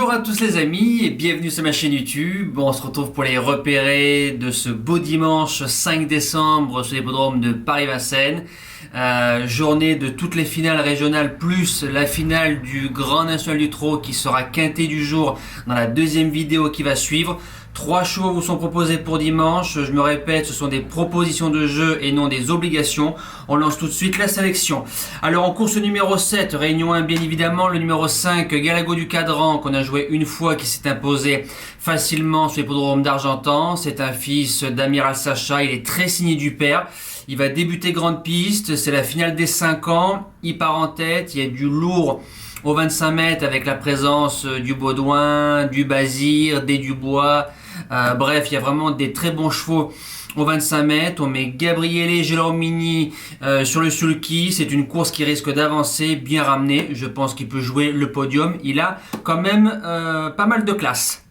Bonjour à tous les amis et bienvenue sur ma chaîne YouTube. On se retrouve pour les repérer de ce beau dimanche 5 décembre sur l'hippodrome de Paris-Vincennes. Journée de toutes les finales régionales plus la finale du Grand National du Trot qui sera quinté du jour dans la deuxième vidéo qui va suivre. 3 chevaux vous sont proposés pour dimanche. Je me répète, ce sont des propositions de jeu et non des obligations. On lance tout de suite la sélection. Alors en course numéro 7, Réunion 1 bien évidemment, le numéro 5, Galago du Cadran qu'on a joué une fois qui s'est imposé facilement sur l'hippodrome d'Argentan. C'est un fils d'Amiral Sacha, il est très signé du père. Il va débuter grande piste, c'est la finale des 5 ans. Il part en tête, il y a du lourd au 25 mètres avec la présence du Baudouin, du Bazir, des Dubois. Bref, il y a vraiment des très bons chevaux au 25 mètres. On met Gabriele Gelormini sur le sulky. C'est une course qui risque d'avancer, bien ramenée. Je pense qu'il peut jouer le podium. Il a quand même pas mal de classe.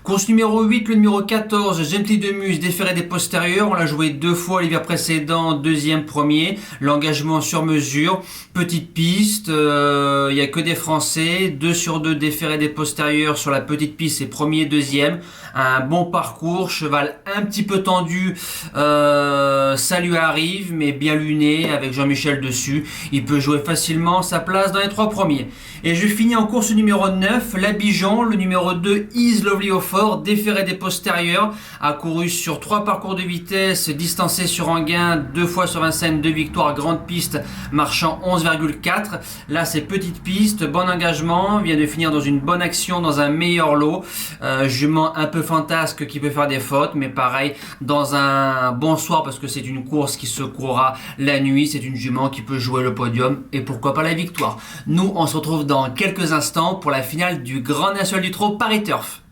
Course numéro 8, le numéro 14, Gently de Muse, déféré des postérieurs. On l'a joué 2 fois l'hiver précédent, deuxième, premier. L'engagement sur mesure. Petite piste, il n'y a que des Français. 2 sur 2 déféré des postérieurs sur la petite piste, c'est premier, deuxième. Un bon parcours, cheval un petit peu tendu, ça lui arrive, mais bien luné avec Jean-Michel dessus. Il peut jouer facilement sa place dans les 3 premiers. Et je finis en course numéro 9, l'Abidjan, le numéro 2, Is Lovely Fort, déféré des postérieurs, a couru sur 3 parcours de vitesse, distancé sur Enghien, 2 fois sur Vincennes, 2 victoires, grande piste, marchant 11,4. Là c'est petite piste, bon engagement, vient de finir dans une bonne action, dans un meilleur lot. Jument un peu fantasque qui peut faire des fautes, mais pareil, dans un bon soir, parce que c'est une course qui se courra la nuit, c'est une jument qui peut jouer le podium, et pourquoi pas la victoire. Nous on se retrouve dans quelques instants pour la finale du Grand National du Trot Paris Turf.